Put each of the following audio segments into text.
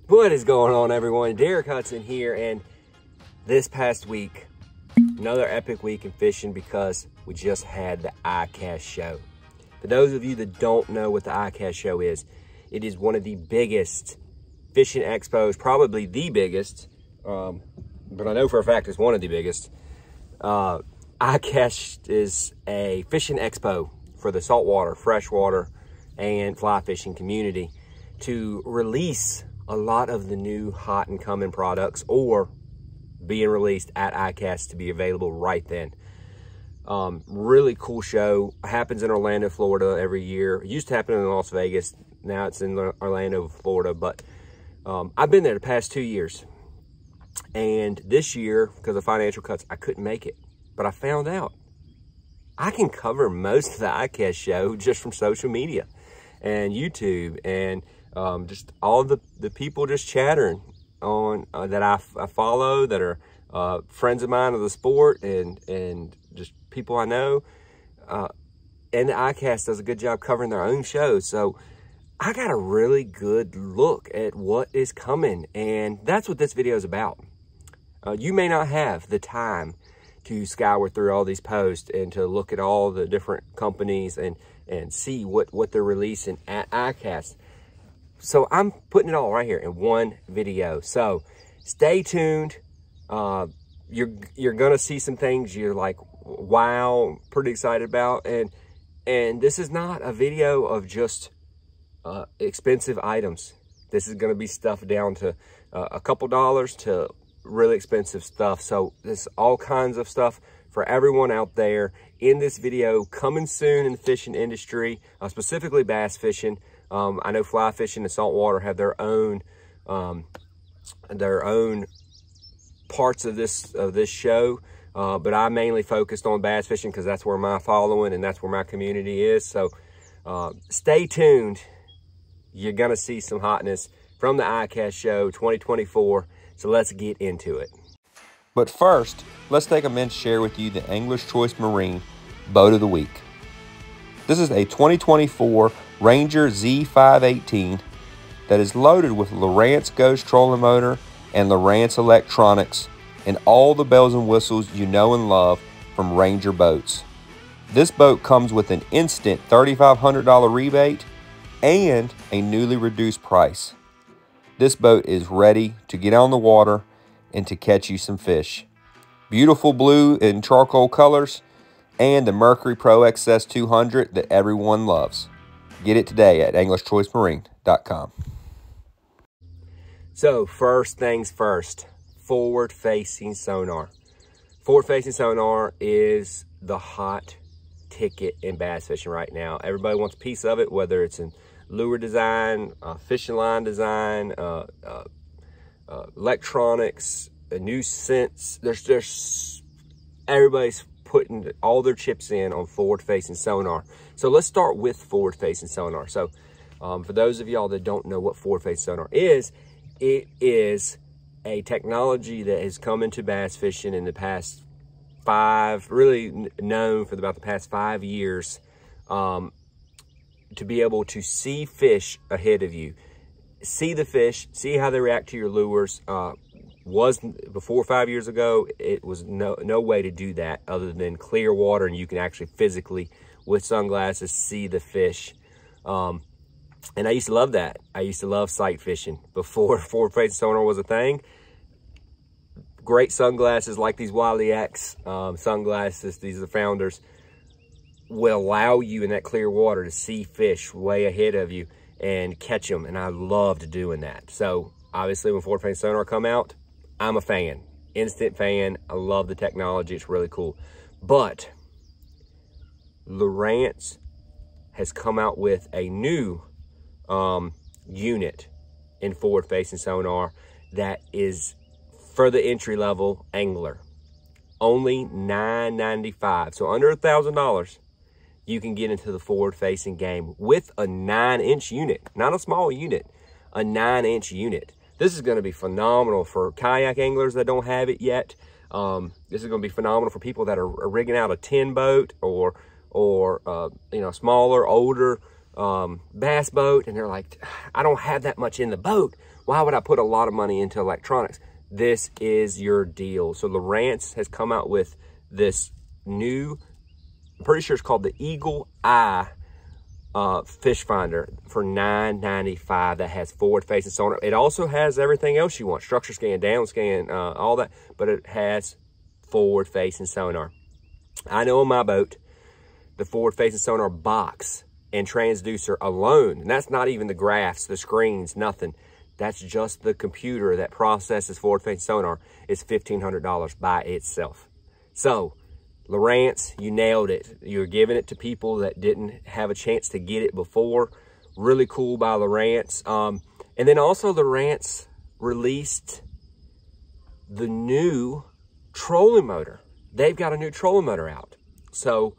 What is going on, everyone? Derek Hudson here, and this past week, another epic week in fishing because we just had the Icast show. For those of you that don't know what the Icast show is, it is one of the biggest fishing expos, probably the biggest, but I know for a fact it's one of the biggest. Icast is a fishing expo for the saltwater, freshwater, and fly fishing community to release a lot of the new hot and coming products or being released at Icast to be available right then. Really cool show. Happens in Orlando, Florida every year. It used to happen in Las Vegas. Now it's in Orlando, Florida. But I've been there the past 2 years. And this year, because of financial cuts, I couldn't make it. But I found out I can cover most of the Icast show just from social media and YouTube and just all the people just chattering on that I follow that are friends of mine of the sport and just people I know. And the Icast does a good job covering their own shows. So I got a really good look at what is coming, and that's what this video is about. You may not have the time to scour through all these posts and to look at all the different companies and see what they're releasing at Icast. So I'm putting it all right here in one video. So stay tuned. You're gonna see some things you're like, wow, pretty excited about. And this is not a video of just expensive items. This is gonna be stuff down to a couple dollars to really expensive stuff. So there's all kinds of stuff for everyone out there in this video coming soon in the fishing industry, specifically bass fishing. I know fly fishing and saltwater have their own parts of this show, but I mainly focused on bass fishing because that's where my following and that's where my community is. So stay tuned. You're gonna see some hotness from the Icast show 2024. So let's get into it. But first, let's take a minute to share with you the Angler's Choice Marine Boat of the Week. This is a 2024 Ranger Z518 that is loaded with Lowrance Ghost trolling motor and Lowrance electronics and all the bells and whistles you know and love from Ranger boats. This boat comes with an instant $3,500 rebate and a newly reduced price. This boat is ready to get on the water and to catch you some fish. Beautiful blue and charcoal colors and the Mercury Pro XS 200 that everyone loves. Get it today at anglerschoicemarine.com. So first things first, forward-facing sonar. Forward-facing sonar is the hot ticket in bass fishing right now. Everybody wants a piece of it, whether it's in lure design, fishing line design, electronics, a new sense. There's everybody's putting all their chips in on forward-facing sonar. So let's start with forward-facing sonar. So for those of y'all that don't know what forward-facing sonar is, it is a technology that has come into bass fishing in the past really known for about the past 5 years, to be able to see fish ahead of you, see the fish, see how they react to your lures. Before 5 years ago, it was no way to do that other than clear water, and you can actually physically with sunglasses see the fish. And I used to love that. I used to love sight fishing before forward-facing sonar was a thing. Great sunglasses like these Wiley X sunglasses, these are the founders, will allow you in that clear water to see fish way ahead of you and catch them, and I loved doing that. So obviously when forward-facing sonar come out, I'm a fan, instant fan. I love the technology, it's really cool. But Lowrance has come out with a new unit in forward-facing sonar that is for the entry-level angler. Only $995, so under $1,000. You can get into the forward-facing game with a 9-inch unit, not a small unit, a 9-inch unit. This is going to be phenomenal for kayak anglers that don't have it yet. This is going to be phenomenal for people that are rigging out a 10 boat or you know, smaller, older bass boat, and they're like, I don't have that much in the boat. Why would I put a lot of money into electronics? This is your deal. So Lowrance has come out with this new, I'm pretty sure it's called the Eagle Eye fish finder for $9.95 that has forward facing sonar. It also has everything else you want, structure scan, down scan, all that, but it has forward facing sonar. I know on my boat, the forward facing sonar box and transducer alone, and that's not even the graphs, the screens, nothing. That's just the computer that processes forward facing sonar, is $1,500 by itself. So Lowrance, you nailed it. You're giving it to people that didn't have a chance to get it before. Really cool by Lowrance. And then also Lowrance released the new trolling motor. They've got a new trolling motor out. So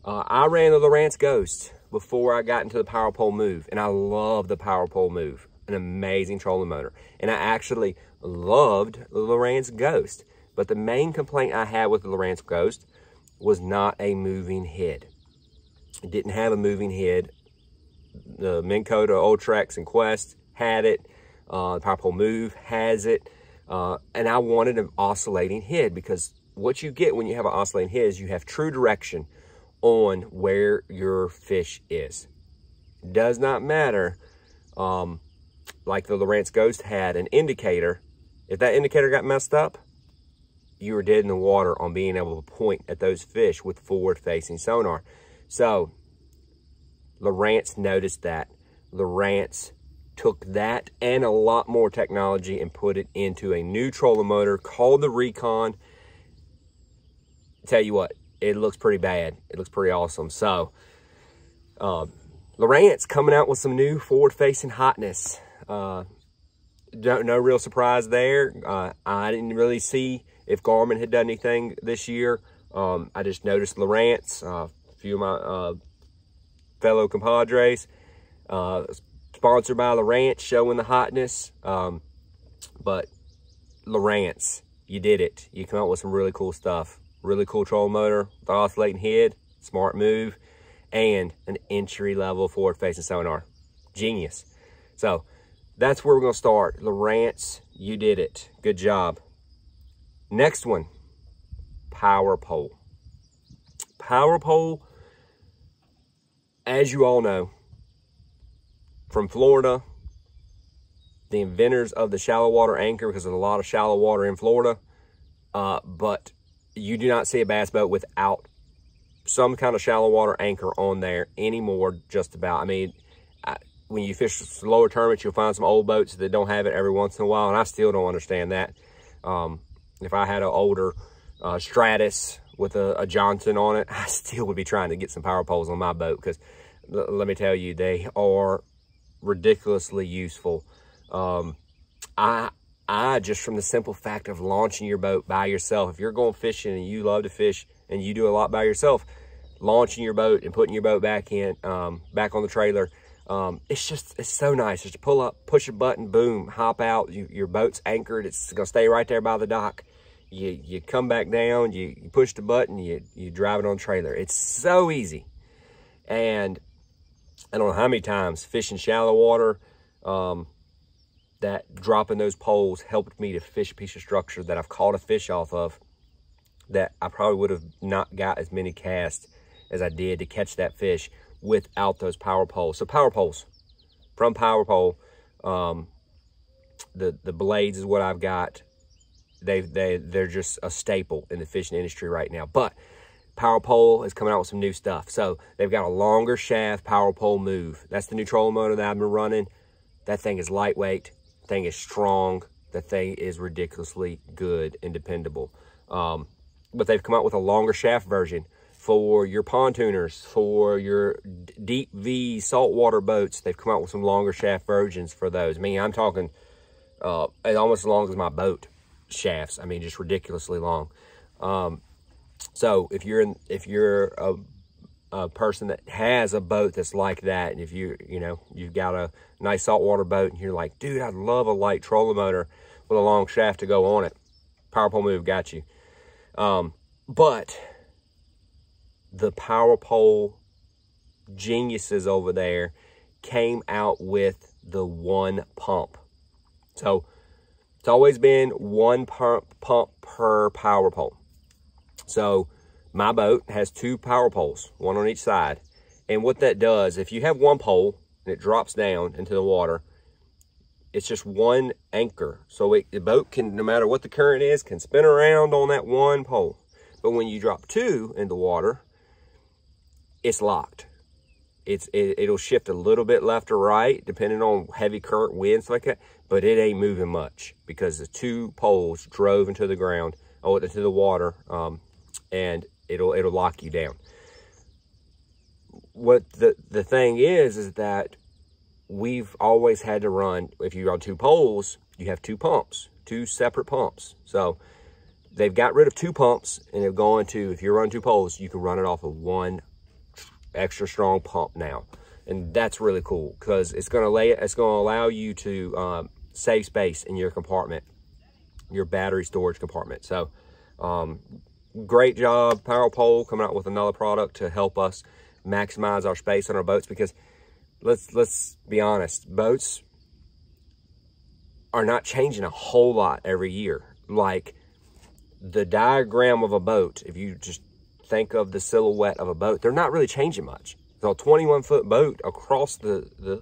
I ran the Lowrance Ghost before I got into the Power Pole Move, and I love the Power Pole Move. An amazing trolling motor. And I actually loved the Lowrance Ghost. But the main complaint I had with the Lowrance Ghost was not a moving head. It didn't have a moving head. The Minn Kota, Ultrex, and Quest had it. The Power Pole Move has it. And I wanted an oscillating head, because what you get when you have an oscillating head is you have true direction on where your fish is. It does not matter, like the Lowrance Ghost had an indicator. If that indicator got messed up, you were dead in the water on being able to point at those fish with forward-facing sonar. So Lowrance noticed that. Lowrance took that and a lot more technology and put it into a new trolling motor called the Recon. Tell you what, it looks pretty bad. It looks pretty awesome. So Lowrance coming out with some new forward-facing hotness. No real surprise there. I didn't really see if Garmin had done anything this year. I just noticed Lowrance, a few of my fellow compadres, sponsored by Lowrance, showing the hotness. But Lowrance, you did it. You come out with some really cool stuff. Really cool trolling motor, with oscillating head, smart move, and an entry-level forward-facing sonar. Genius. So that's where we're going to start. Lowrance, you did it. Good job. Next one, Power Pole. Power Pole, as you all know, from Florida, the inventors of the shallow water anchor, because there's a lot of shallow water in Florida, but you do not see a bass boat without some kind of shallow water anchor on there anymore, just about. I mean, when you fish lower tournaments, you'll find some old boats that don't have it every once in a while, and I still don't understand that. If I had an older Stratus with a Johnson on it, I still would be trying to get some power poles on my boat, because let me tell you, they are ridiculously useful. I just, from the simple fact of launching your boat by yourself, if you're going fishing and you love to fish and you do a lot by yourself, launching your boat and putting your boat back in, back on the trailer, it's so nice. Just to pull up, push a button, boom, hop out. Your boat's anchored. It's gonna stay right there by the dock. You come back down, you push the button, you drive it on the trailer. It's so easy. And I don't know how many times fishing shallow water, that dropping those poles helped me to fish a piece of structure that I've caught a fish off of that I probably would have not got as many casts as I did to catch that fish without those power poles. So power poles, from Power Pole, the blades is what I've got. They're just a staple in the fishing industry right now. But Power Pole is coming out with some new stuff. So they've got a longer shaft Power Pole Move. That's the new trolling motor that I've been running. That thing is lightweight. Thing is strong. That thing is ridiculously good and dependable. But they've come out with a longer shaft version for your pontooners, for your deep V saltwater boats. They've come out with some longer shaft versions for those. I mean, I'm talking almost as long as my boat shafts. I mean, just ridiculously long. So if you're a person that has a boat that's like that, and if you've got a nice saltwater boat and you're like, dude, I'd love a light trolling motor with a long shaft to go on it, Power Pole Move got you. But the Power Pole geniuses over there came out with the one pump. So it's always been one pump per power pole. So my boat has 2 power poles, one on each side. And what that does, if you have one pole and it drops down into the water, it's just one anchor. So the boat can, no matter what the current is, can spin around on that one pole. But when you drop 2 in the water, it's locked. It'll shift a little bit left or right, depending on heavy current, winds like that, but it ain't moving much because the 2 poles drove into the ground, or into the water, and it'll lock you down. What the thing is that we've always had to run, if you're on 2 poles, you have 2 pumps, 2 separate pumps. So they've got rid of 2 pumps, and they're going to, if you're on 2 poles, you can run it off of 1 extra strong pump now. And that's really cool because it's going to allow you to save space in your compartment, your battery storage compartment. So great job, Power Pole, coming out with another product to help us maximize our space on our boats, because let's be honest, boats are not changing a whole lot every year. Like the diagram of a boat, if you just think of the silhouette of a boat, they're not really changing much. So a 21-foot boat across the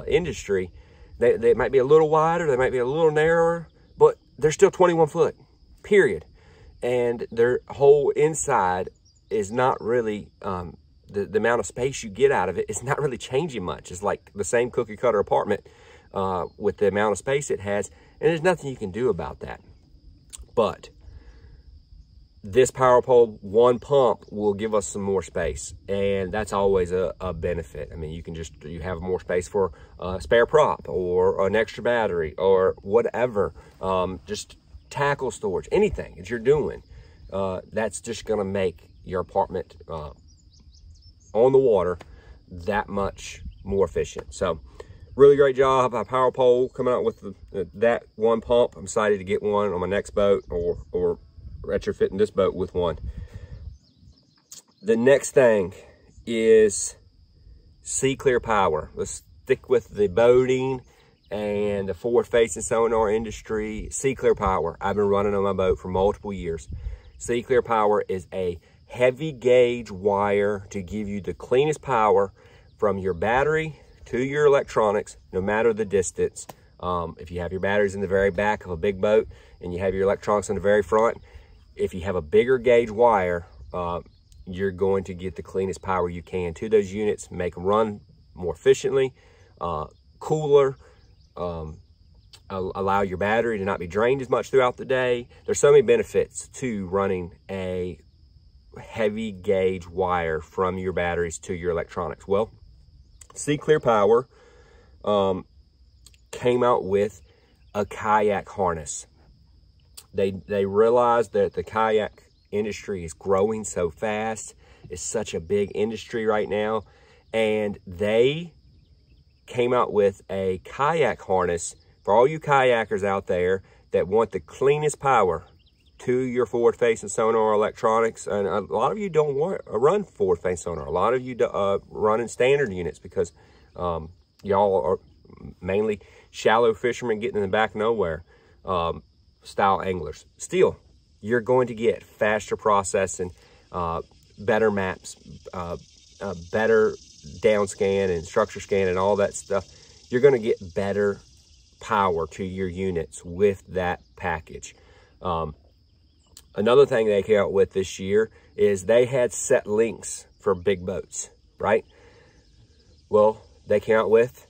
industry, they might be a little wider, they might be a little narrower, but they're still 21 foot, period. And their whole inside is not really, the amount of space you get out of it is not really changing much. It's like the same cookie cutter apartment with the amount of space it has, and there's nothing you can do about that. But this Power Pole, 1 pump, will give us some more space, and that's always a benefit. I mean, you have more space for a spare prop or an extra battery or whatever, just tackle storage, anything that you're doing. That's just going to make your apartment on the water that much more efficient. So really great job by Power Pole coming out with that 1 pump. I'm excited to get one on my next boat, or retrofitting this boat with one. The next thing is SeaClear Power. Let's stick with the boating and the forward-facing sonar industry. SeaClear Power, I've been running on my boat for multiple years. SeaClear Power is a heavy gauge wire to give you the cleanest power from your battery to your electronics, no matter the distance. If you have your batteries in the very back of a big boat and you have your electronics in the very front, if you have a bigger gauge wire, you're going to get the cleanest power you can to those units, make them run more efficiently, cooler, allow your battery to not be drained as much throughout the day. There's so many benefits to running a heavy gauge wire from your batteries to your electronics. Well, SeaClear Power came out with a kayak harness. They realized that the kayak industry is growing so fast. It's such a big industry right now. And they came out with a kayak harness for all you kayakers out there that want the cleanest power to your forward-facing sonar electronics. And a lot of you don't run forward-facing sonar. A lot of you run in standard units because y'all are mainly shallow fishermen getting in the back of nowhere. Style anglers. Still, you're going to get faster processing, better maps, better down scan and structure scan and all that stuff. You're going to get better power to your units with that package. Another thing they came out with this year is they had set links for big boats, right? Well, they came out with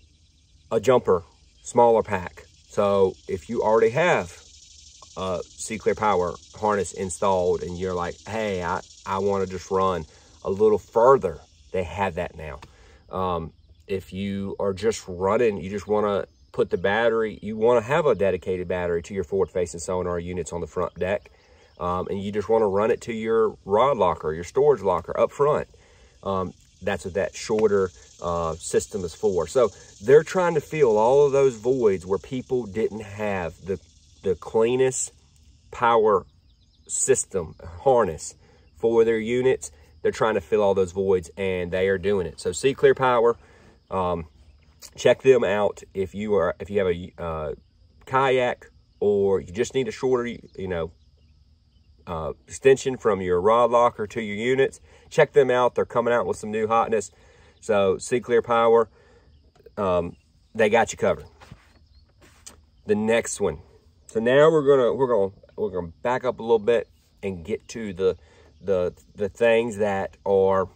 a jumper, smaller pack. So if you already have a SeaClear Power harness installed and you're like, hey, I want to just run a little further, they have that now. If you are just running, you just want to put the battery, you want to have a dedicated battery to your forward-facing sonar units on the front deck, and you just want to run it to your rod locker, your storage locker up front. That's what that shorter system is for. So they're trying to fill all of those voids where people didn't have the cleanest power system harness for their units. They're trying to fill all those voids, and they are doing it. So SeaClear Power, check them out if you have a kayak, or you just need a shorter, extension from your rod locker to your units, check them out. They're coming out with some new hotness. So Clear Power, they got you covered. The next one. So now we're gonna back up a little bit and get to the things that are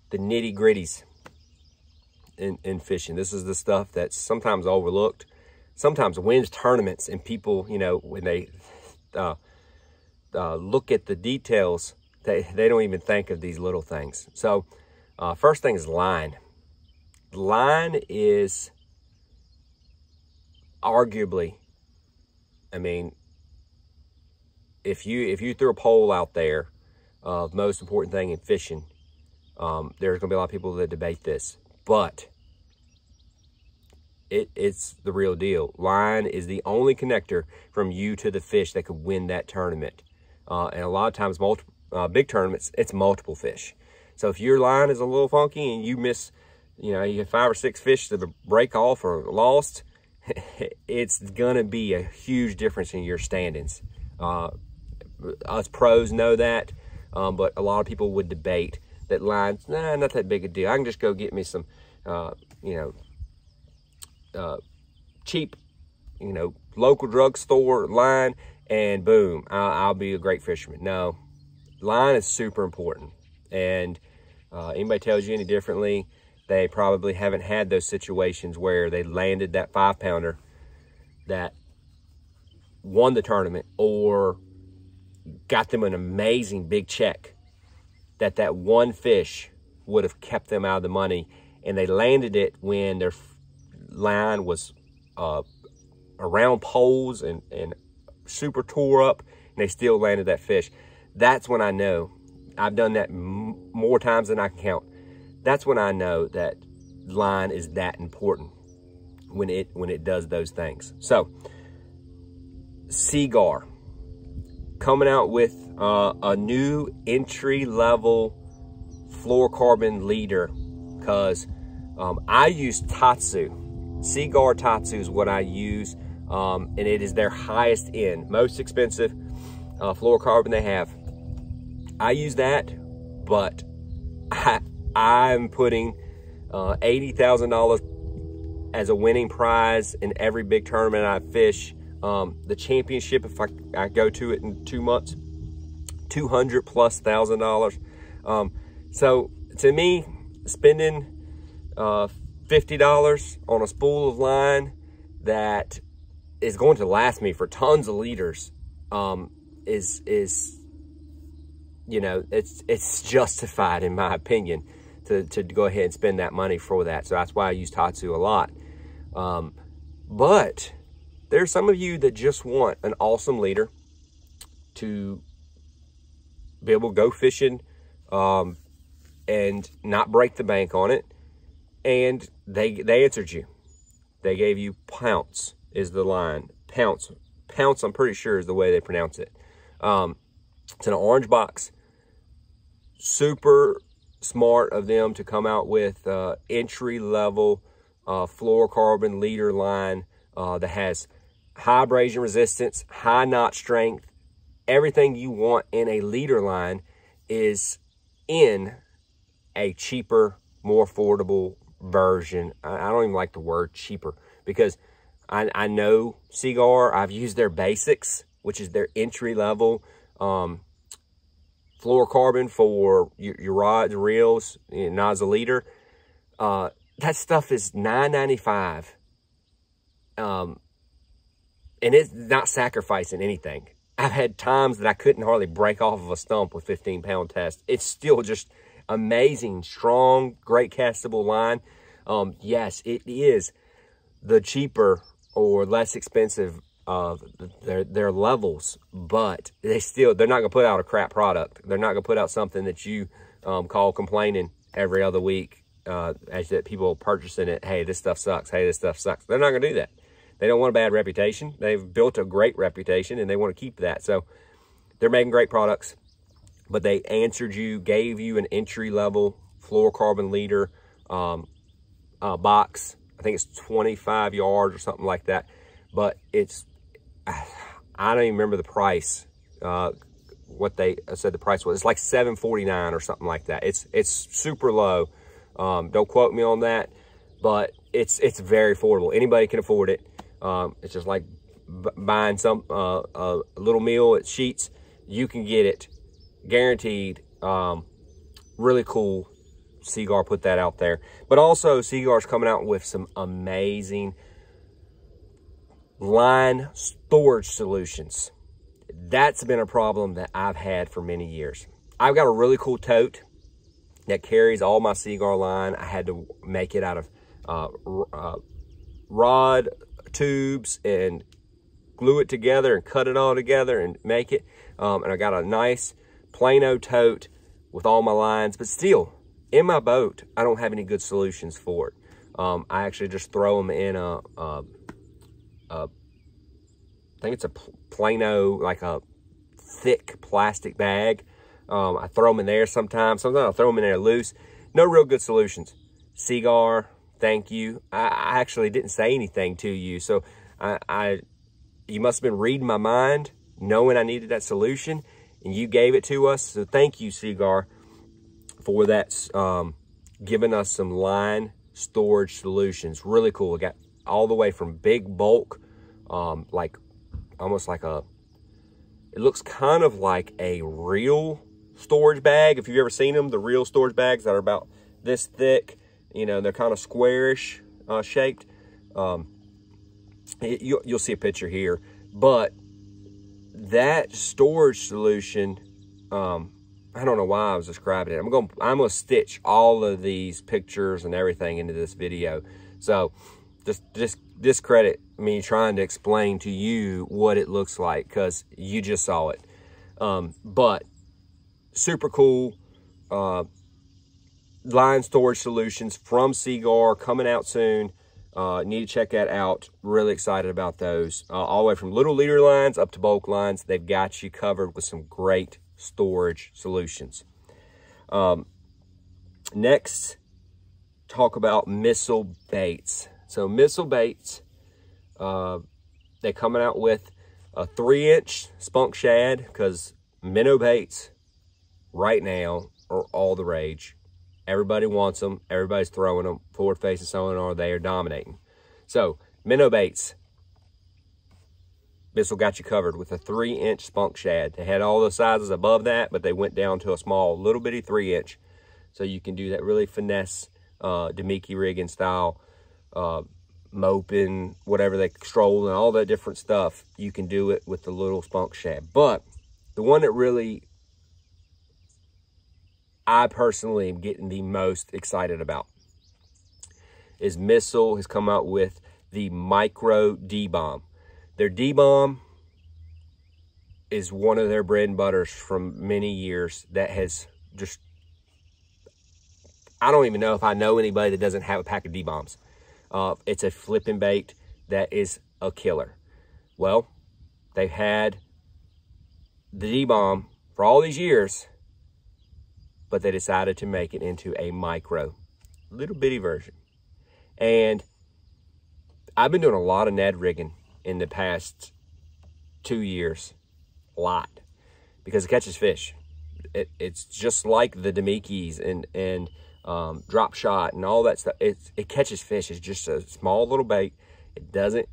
the nitty gritties in fishing. This is the stuff that's sometimes overlooked, sometimes wins tournaments, and people, when they look at the details, they don't even think of these little things. So first thing is line. Line is arguably, if you threw a poll out there of most important thing in fishing, there's gonna be a lot of people that debate this, but it's the real deal. Line is the only connector from you to the fish that could win that tournament. And a lot of times, big tournaments, it's multiple fish. So if your line is a little funky and you miss, you have 5 or 6 fish that break off or lost, it's gonna be a huge difference in your standings. Us pros know that, but a lot of people would debate that line's not that big a deal. I can just go get me some, cheap, local drugstore line, and boom, I'll be a great fisherman. No, line is super important. And anybody tells you any differently, they probably haven't had those situations where they landed that 5-pounder that won the tournament, or got them an amazing big check, that one fish would have kept them out of the money, and they landed it when their line was around poles and super tore up, and they still landed that fish. That's when I know, I've done that more times than I can count. That's when I know that line is that important, when it does those things. So Seaguar coming out with a new entry-level fluorocarbon leader, because I use Tatsu. Seaguar Tatsu is what I use, and it is their highest end, most expensive fluorocarbon they have. I use that, but I'm putting $80,000 as a winning prize in every big tournament I fish. The championship, if I go to it in 2 months, $200,000+. So to me, spending $50 on a spool of line that is going to last me for tons of liters is it's justified, in my opinion, to go ahead and spend that money for that. So that's why I use Tatsu a lot. But there's some of you that just want an awesome leader to be able to go fishing and not break the bank on it. And they answered you. They gave you Pounce is the line. Pounce, I'm pretty sure is the way they pronounce it. It's in an orange box. Super smart of them to come out with entry-level fluorocarbon leader line that has high abrasion resistance, high knot strength. Everything you want in a leader line is in a cheaper, more affordable version. I don't even like the word cheaper, because I know Seaguar, I've used their basics, which is their entry-level fluorocarbon for your rods, reels, not as a leader. That stuff is $9.95. And it's not sacrificing anything. I've had times that I couldn't hardly break off of a stump with 15-pound test. It's still just amazing, strong, great castable line. Yes, it is the cheaper or less expensive of their levels, but they're not going to put out a crap product. They're not going to put out something that you call complaining every other week as that people purchasing it. Hey, this stuff sucks. Hey, this stuff sucks. They're not going to do that. They don't want a bad reputation. They've built a great reputation, and they want to keep that. So they're making great products, but they answered you, gave you an entry-level fluorocarbon leader box. I think it's 25 yards or something like that. but it's, I don't even remember the price, what they said the price was. It's like $7.49 or something like that. It's super low. Don't quote me on that, but it's very affordable. Anybody can afford it. It's just like buying a little meal at Sheetz. You can get it, guaranteed. Really cool. Seaguar put that out there. But also, Seaguar's coming out with some amazing line storage solutions. That's been a problem that I've had for many years. I've got a really cool tote that carries all my Seaguar line. I had to make it out of rod tubes and glue it together and cut it all together and make it. And I got a nice Plano tote with all my lines, but still, in my boat, I don't have any good solutions for it. I actually just throw them in I think it's a Plano, like a thick plastic bag. I throw them in there sometimes. Sometimes I throw them in there loose. No real good solutions. Seaguar, thank you. I actually didn't say anything to you, so you must have been reading my mind, knowing I needed that solution, and you gave it to us. So thank you, Seaguar, for that, giving us some line storage solutions. Really cool. We got all the way from big bulk, like almost like it looks kind of like a real storage bag. If you've ever seen them, the real storage bags that are about this thick, you know, they're kind of squarish shaped. You'll see a picture here, but that storage solution, I don't know why I was describing it. I'm gonna stitch all of these pictures and everything into this video. So just discredit me trying to explain to you what it looks like, because you just saw it. But super cool line storage solutions from Seaguar, coming out soon. Need to check that out. Really excited about those. All the way from little leader lines up to bulk lines. They've got you covered with some great storage solutions. Next, talk about missile baits. So missile baits, they're coming out with a 3-inch spunk shad, because minnow baits right now are all the rage. Everybody wants them. Everybody's throwing them. Forward facing sonar, they are dominating. So minnow baits, Bissell got you covered with a 3-inch spunk shad. They had all the sizes above that, but they went down to a small, little bitty 3-inch. So you can do that really finesse, Demiki rigging style, moping, whatever they stroll, and all that different stuff. You can do it with the little spunk shad. But the one that really I personally am getting the most excited about is Missile has come out with the Micro D-Bomb. Their D-Bomb is one of their bread and butters from many years that has just, I don't even know if I know anybody that doesn't have a pack of D-Bombs. It's a flipping bait that is a killer. Well, they've had the D-Bomb for all these years, but they decided to make it into a micro, little bitty version. And I've been doing a lot of Ned rigging in the past 2 years, a lot, because it catches fish. It's just like the Demikis and drop shot and all that stuff. It catches fish. It's just a small little bait. It doesn't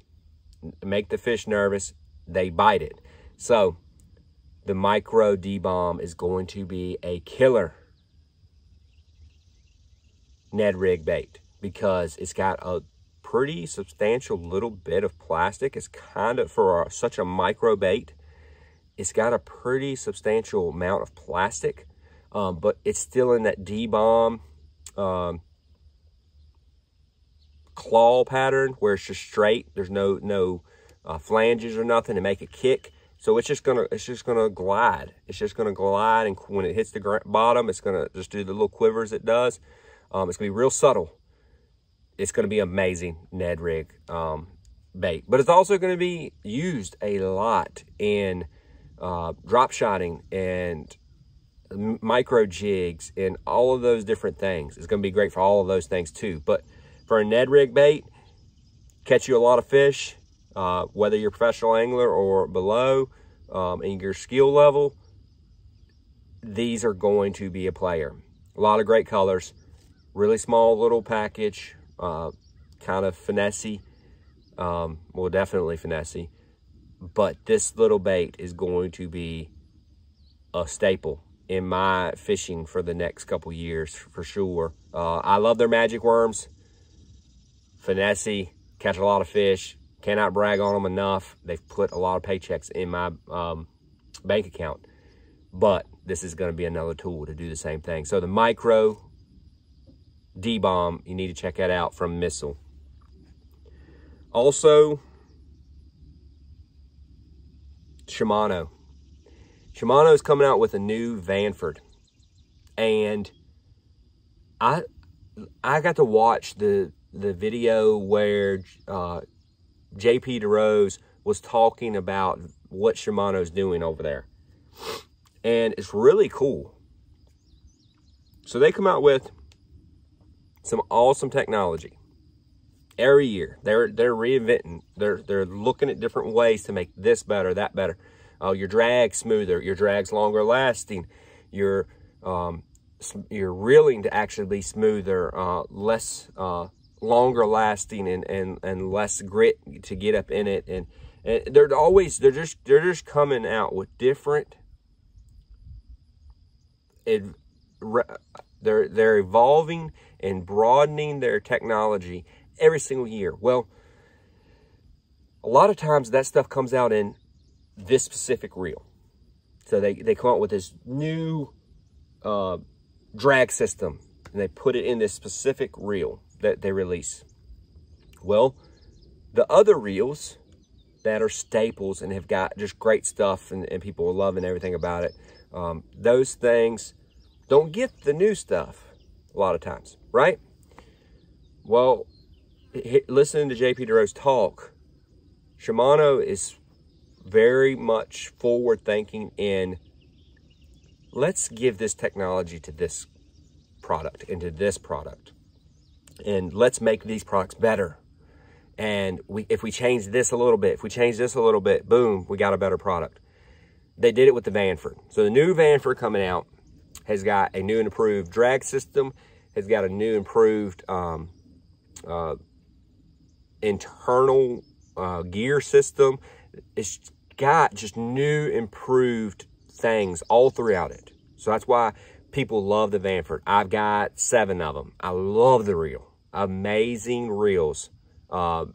make the fish nervous. They bite it. So the Micro D-Bomb is going to be a killer Ned rig bait, because it's got a pretty substantial little bit of plastic. It's kind of, for such a micro bait, it's got a pretty substantial amount of plastic, but it's still in that D-Bomb claw pattern where it's just straight. There's no flanges or nothing to make it kick. So it's just gonna glide. It's just gonna glide, and when it hits the bottom, it's gonna just do the little quivers it does. It's gonna be real subtle. It's gonna be amazing Ned rig bait, but it's also gonna be used a lot in drop shotting and micro jigs and all of those different things. It's gonna be great for all of those things too. But for a Ned rig bait, catch you a lot of fish, Whether you're a professional angler or below in your skill level, these are going to be a player. A lot of great colors, really small little package, kind of finessey, well, definitely finessey, but this little bait is going to be a staple in my fishing for the next couple years for sure. I love their magic worms, finessey, catch a lot of fish, cannot brag on them enough. They've put a lot of paychecks in my bank account, but this is going to be another tool to do the same thing. So the Micro D-Bomb, you need to check that out from Missile. Also, Shimano. Shimano is coming out with a new Vanford, and I got to watch the video where JP DeRose was talking about what Shimano's doing over there, and it's really cool. So they come out with some awesome technology every year. They're reinventing. They're looking at different ways to make this better, that better. Your drag smoother, your drag's longer lasting, your reeling to actually be smoother, less longer lasting, and less grit to get up in it. And they're just coming out with different. They're evolving and broadening their technology every single year. Well, a lot of times that stuff comes out in this specific reel. So they come out with this new drag system, and they put it in this specific reel that they release. Well, the other reels that are staples and have got just great stuff, and people are loving everything about it, those things don't get the new stuff a lot of times, right? Well, listening to JP DeRose talk, Shimano is very much forward thinking in, let's give this technology to this product and to this product, and let's make these products better. And if we change this a little bit, if we change this a little bit, boom, we got a better product. They did it with the Vanford. So the new Vanford coming out has got a new and improved drag system, has got a new improved internal gear system. It's got just new improved things all throughout it. So that's why people love the Vanford. I've got 7 of them. I love the reel. Amazing reels. But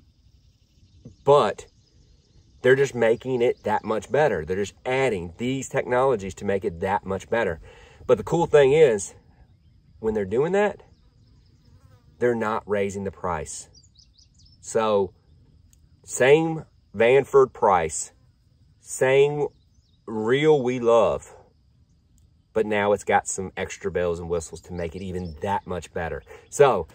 they're just making it that much better. They're just adding these technologies to make it that much better. But the cool thing is, when they're doing that, they're not raising the price. So, same Vanford price, same reel we love, but now it's got some extra bells and whistles to make it even that much better. So,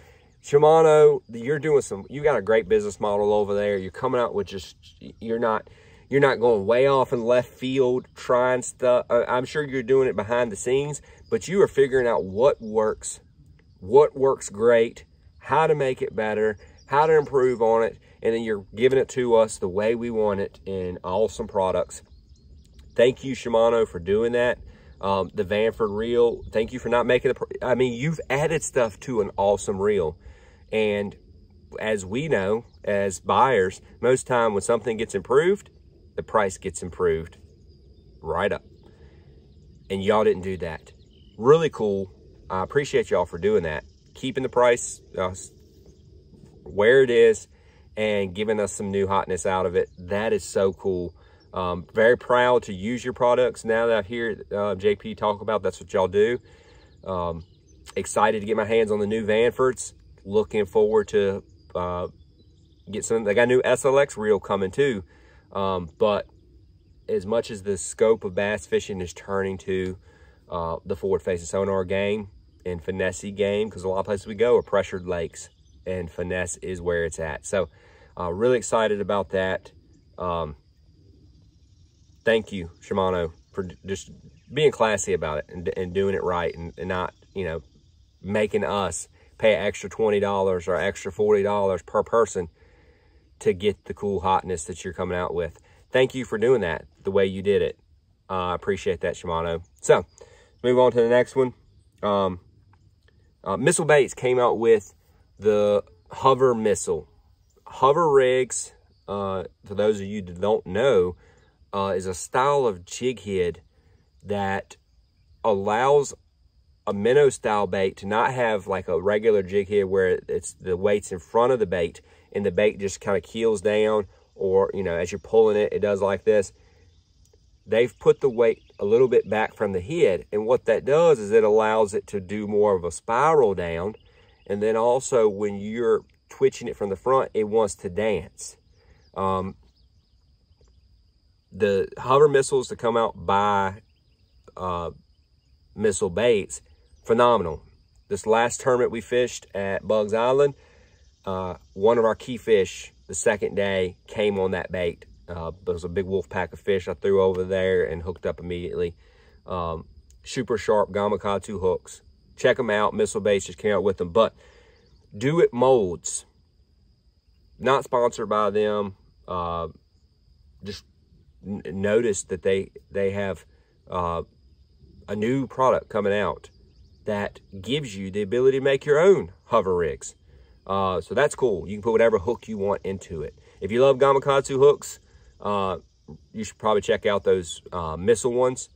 Shimano, you got a great business model over there. You're coming out with just, you're not going way off in left field trying stuff. I'm sure you're doing it behind the scenes, but you are figuring out what works great, how to make it better, how to improve on it, and then you're giving it to us the way we want it in awesome products. Thank you, Shimano, for doing that. The Vanford reel, thank you for not making I mean, you've added stuff to an awesome reel. And as we know, as buyers, most time when something gets improved, the price gets improved right up. And y'all didn't do that. Really cool. I appreciate y'all for doing that. Keeping the price where it is and giving us some new hotness out of it. That is so cool. Very proud to use your products now that I hear JP talk about that's what y'all do. Excited to get my hands on the new Vanfords. Looking forward to get some. They got a new SLX reel coming too. But as much as the scope of bass fishing is turning to the forward-facing sonar game and finesse game, because a lot of places we go are pressured lakes, and finesse is where it's at. So really excited about that. Thank you, Shimano, for just being classy about it and doing it right, and not, you know, making us pay extra $20 or extra $40 per person to get the cool hotness that you're coming out with. Thank you for doing that the way you did it. I appreciate that, Shimano. So, move on to the next one. Missile Baits came out with the Hover Missile. Hover rigs, for those of you that don't know, is a style of jig head that allows a minnow style bait to not have like a regular jig head where it's the weight's in front of the bait and the bait just kind of keels down, or, you know, as you're pulling it, it does like this. They've put the weight a little bit back from the head, and what that does is it allows it to do more of a spiral down, and then also when you're twitching it from the front, it wants to dance. The hover missiles that come out by Missile Baits, phenomenal. This last tournament we fished at Bugs Island, one of our key fish the second day came on that bait. There was a big wolf pack of fish I threw over there and hooked up immediately. Super sharp Gamakatsu hooks. Check them out. Missile Baits just came out with them. But Do It Molds, not sponsored by them. Just noticed that they have a new product coming out that gives you the ability to make your own hover rigs. So that's cool. You can put whatever hook you want into it. If you love Gamakatsu hooks, you should probably check out those missile ones,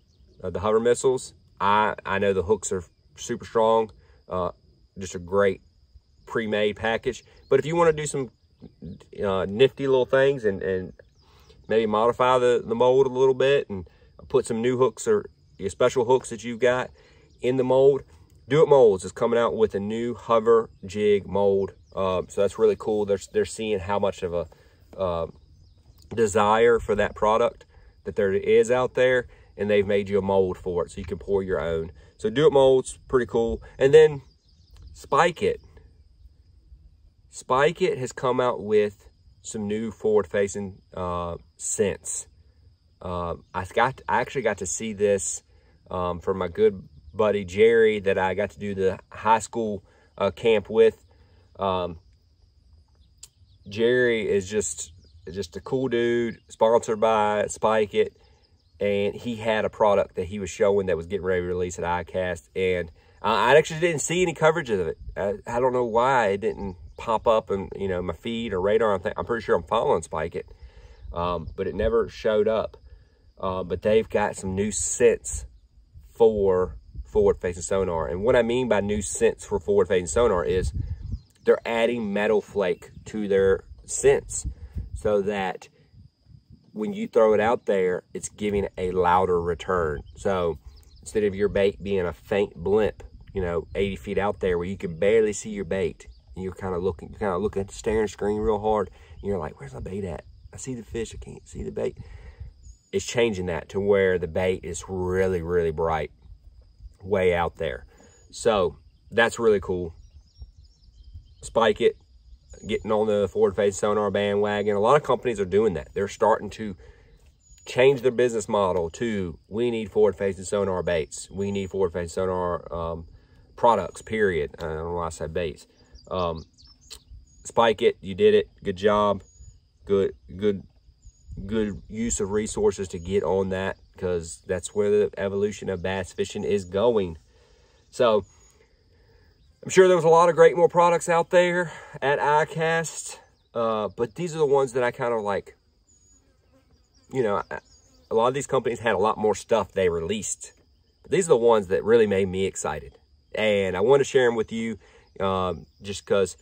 the hover missiles. I know the hooks are super strong. Just a great pre-made package. But if you want to do some nifty little things and maybe modify the mold a little bit and put some new hooks or your special hooks that you've got in the mold, Do It Molds is coming out with a new hover jig mold. So that's really cool. They're seeing how much of a desire for that product that there is out there, and they've made you a mold for it so you can pour your own. So Do It Molds, pretty cool. And then Spike It. Spike It has come out with some new forward-facing scents. I actually got to see this from my good buddy Jerry that I got to do the high school camp with. Jerry is just a cool dude, sponsored by Spike It, and he had a product that he was showing that was getting ready to release at Icast, and I actually didn't see any coverage of it. I don't know why it didn't pop up in, you know, my feed or radar. I'm pretty sure I'm following Spike It, but it never showed up. But they've got some new scents for forward-facing sonar, and what I mean by new scents for forward-facing sonar is they're adding metal flake to their scents so that when you throw it out there, it's giving a louder return. So instead of your bait being a faint blimp, you know, 80 feet out there where you can barely see your bait, and you're kind of looking at the staring screen real hard, and you're like, where's my bait at? I see the fish, I can't see the bait. It's changing that to where the bait is really, really bright way out there. So that's really cool. Spike It, getting on the forward-facing sonar bandwagon. A lot of companies are doing that. They're starting to change their business model to, we need forward-facing sonar baits. We need forward-facing sonar products, period. I don't know why I said baits. Spike It, you did it. Good job. Good use of resources to get on that, because that's where the evolution of bass fishing is going. So I'm sure there was a lot of great more products out there at Icast, but these are the ones that I kind of like. You know, a lot of these companies had a lot more stuff they released, but these are the ones that really made me excited, and I want to share them with you, just because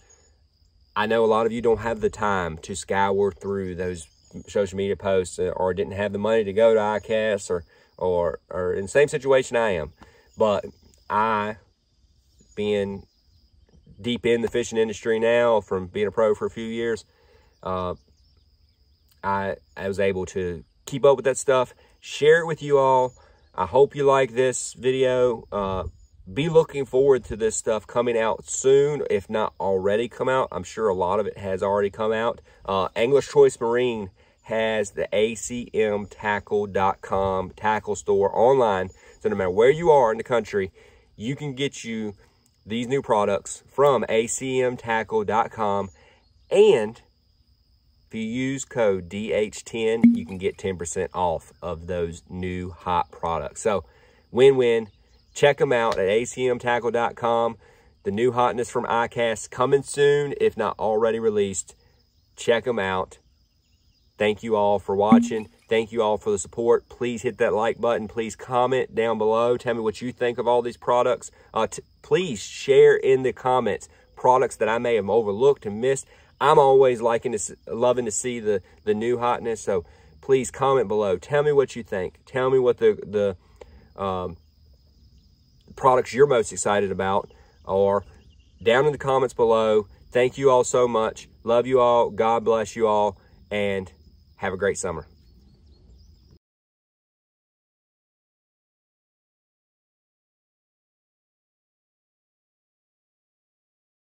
I know a lot of you don't have the time to scour through those social media posts, or didn't have the money to go to Icast, or in the same situation I am. But I, being deep in the fishing industry now, from being a pro for a few years, I was able to keep up with that stuff, share it with you all. I hope you like this video. Be looking forward to this stuff coming out soon, if not already come out. I'm sure a lot of it has already come out. Angler's Choice Marine has the acmtackle.com tackle store online. So no matter where you are in the country, you can get you these new products from acmtackle.com. And If you use code DH10, you can get 10% off of those new hot products. So win-win. Check them out at acmtackle.com. The new hotness from Icast coming soon, if not already released. Check them out. Thank you all for watching. Thank you all for the support. Please hit that like button. Please comment down below. Tell me what you think of all these products. Please share in the comments products that I may have overlooked and missed. I'm always loving to see the new hotness. So please comment below. Tell me what you think. Tell me what the products you're most excited about are down in the comments below. Thank you all so much. Love you all. God bless you all. And have a great summer.